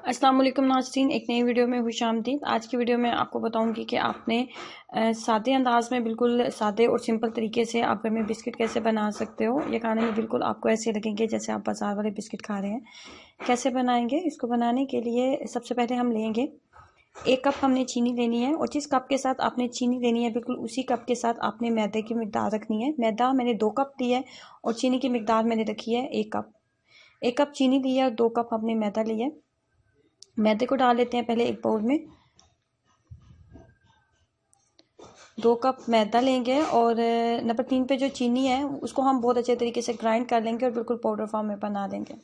अस्सलाम वालेकुम नाज़रीन, एक नई वीडियो में खुशामदीद। आज की वीडियो में आपको बताऊंगी कि आपने सादे अंदाज में, बिल्कुल सादे और सिंपल तरीके से आप घर में बिस्किट कैसे बना सकते हो। ये खाने में बिल्कुल आपको ऐसे लगेंगे जैसे आप बाज़ार वाले बिस्किट खा रहे हैं। कैसे बनाएंगे? इसको बनाने के लिए सबसे पहले हम लेंगे 1 कप हमने चीनी लेनी है, और जिस कप के साथ आपने चीनी लेनी है बिल्कुल उसी कप के साथ आपने मैदे की मिकदार रखनी है। मैदा मैंने 2 कप लिया है और चीनी की मिकदार मैंने रखी है 1 कप। 1 कप चीनी लिया और 2 कप हमने मैदा लिया। मैदे को डाल लेते हैं पहले एक बाउल में। 2 कप मैदा लेंगे और नंबर 3 पे जो चीनी है उसको हम बहुत अच्छे तरीके से ग्राइंड कर लेंगे और बिल्कुल पाउडर फॉर्म में बना लेंगे।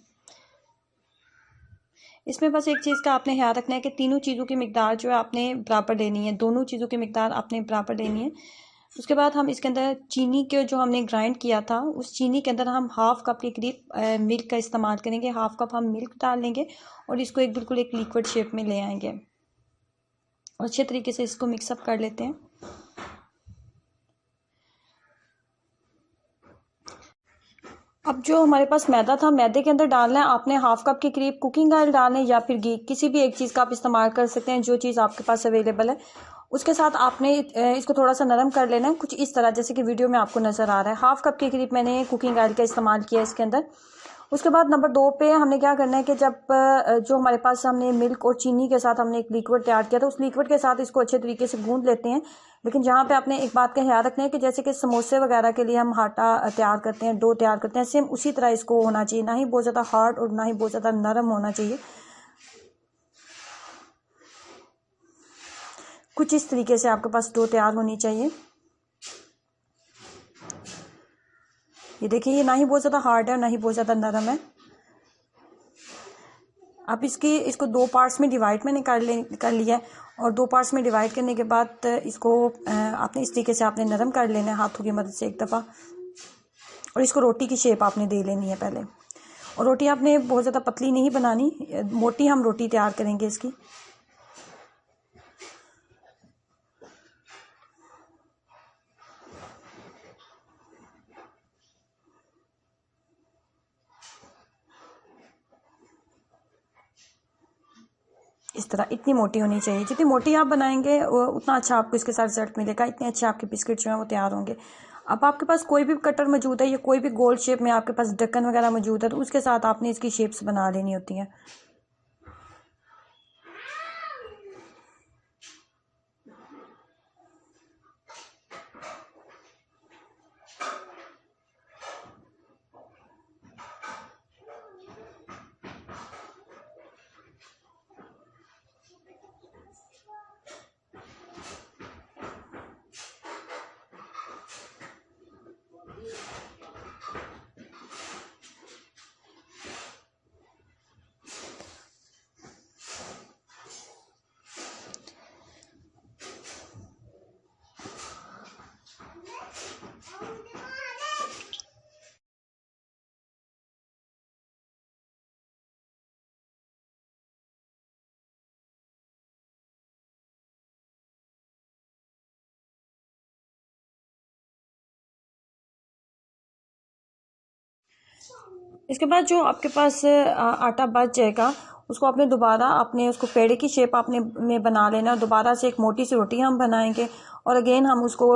इसमें बस एक चीज़ का आपने ख्याल रखना है कि तीनों चीज़ों की मिकदार जो है आपने बराबर लेनी है, दोनों चीज़ों की मिकदार आपने बराबर लेनी है। उसके बाद हम इसके अंदर चीनी के जो हमने ग्राइंड किया था उस चीनी के अंदर हम हाफ कप के करीब मिल्क का इस्तेमाल करेंगे। हाफ कप हम मिल्क डाल लेंगे और इसको बिल्कुल एक लिक्विड शेप में ले आएंगे और अच्छे तरीके से इसको मिक्सअप कर लेते हैं। अब जो हमारे पास मैदा था, मैदे के अंदर डालना है आपने हाफ कप के करीब कुकिंग ऑयल डालना है या फिर घी, किसी भी एक चीज़ का आप इस्तेमाल कर सकते हैं जो चीज़ आपके पास अवेलेबल है। उसके साथ आपने इसको थोड़ा सा नरम कर लेना है, कुछ इस तरह जैसे कि वीडियो में आपको नज़र आ रहा है। हाफ कप के करीब मैंने कुकिंग ऑयल का इस्तेमाल किया इसके अंदर। उसके बाद नंबर 2 पे हमने क्या करना है कि जब जो हमारे पास हमने मिल्क और चीनी के साथ हमने एक लिक्विड तैयार किया था, उस लिक्विड के साथ इसको अच्छे तरीके से गूंद लेते हैं। लेकिन जहाँ पे आपने एक बात का ख्याल रखना है कि जैसे कि समोसे वगैरह के लिए हम आटा तैयार करते हैं, डो तैयार करते हैं, सेम उसी तरह इसको होना चाहिए। ना ही बहुत ज़्यादा हार्ड और ना ही बहुत ज़्यादा नरम होना चाहिए। कुछ इस तरीके से आपके पास डो तैयार होनी चाहिए। ये देखिए, ये ना ही बहुत ज़्यादा हार्ड है ना ही बहुत ज़्यादा नरम है। अब इसको 2 पार्ट्स में डिवाइड मैंने कर लिया है, और 2 पार्ट्स में डिवाइड करने के बाद इसको आपने इस तरीके से आपने नरम कर लेना है हाथों की मदद से एक दफ़ा, और इसको रोटी की शेप आपने दे लेनी है पहले। और रोटी आपने बहुत ज़्यादा पतली नहीं बनानी, मोटी हम रोटी तैयार करेंगे इसकी। इस तरह इतनी मोटी होनी चाहिए। जितनी मोटी आप बनाएंगे उतना अच्छा आपको इसके साथ रिजल्ट मिलेगा, इतने अच्छे आपके बिस्किट जो हैं वो तैयार होंगे। अब आपके पास कोई भी कटर मौजूद है या कोई भी गोल शेप में आपके पास ढक्कन वगैरह मौजूद है तो उसके साथ आपने इसकी शेप्स बना लेनी होती हैं। इसके बाद जो आपके पास आटा बच जाएगा उसको आपने दोबारा अपने उसको पेड़े की शेप आपने में बना लेना। दोबारा से एक मोटी सी रोटी हम बनाएंगे और अगेन हम उसको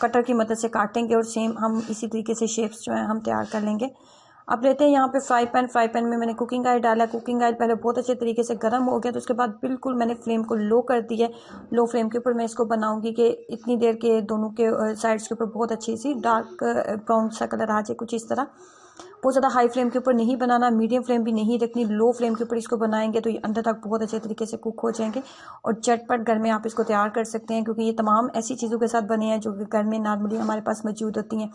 कटर की मदद से काटेंगे और सेम हम इसी तरीके से शेप्स जो हैं हम तैयार कर लेंगे। अब लेते हैं यहाँ पे फ्राई पैन में मैंने कुकिंग ऑयल डाला। कुकिंग ऑयल पहले बहुत अच्छे तरीके से गर्म हो गया, तो उसके बाद बिल्कुल मैंने फ्लेम को लो कर दिया। लो फ्लेम के ऊपर मैं इसको बनाऊंगी कि इतनी देर के दोनों के साइड्स के ऊपर बहुत अच्छी सी डार्क ब्राउन सा कलर आ जाए, कुछ इस तरह। बहुत ज़्यादा हाई फ्लेम के ऊपर नहीं बनाना, मीडियम फ्लेम भी नहीं रखनी, लो फ्लेम के ऊपर इसको बनाएंगे तो ये अंदर तक बहुत अच्छे तरीके से कुक हो जाएंगे और झटपट घर में आप इसको तैयार कर सकते हैं, क्योंकि ये तमाम ऐसी चीज़ों के साथ बने हैं जो कि घर में नॉर्मली हमारे पास मौजूद होती हैं।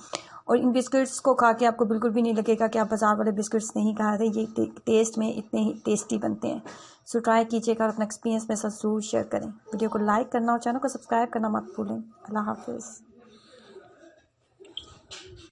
और इन बिस्किट्स को खा के आपको बिल्कुल भी नहीं लगेगा कि आप बाज़ार वाले बिस्किट्स नहीं खा रहे। ये टेस्ट में इतने ही टेस्टी बनते हैं। सो ट्राई कीजिएगा और अपना एक्सपीरियंस मेरे साथ ज़रूर शेयर करें। वीडियो को लाइक करना और चैनल को सब्सक्राइब करना मत भूलें। अल्लाह हाफिज़।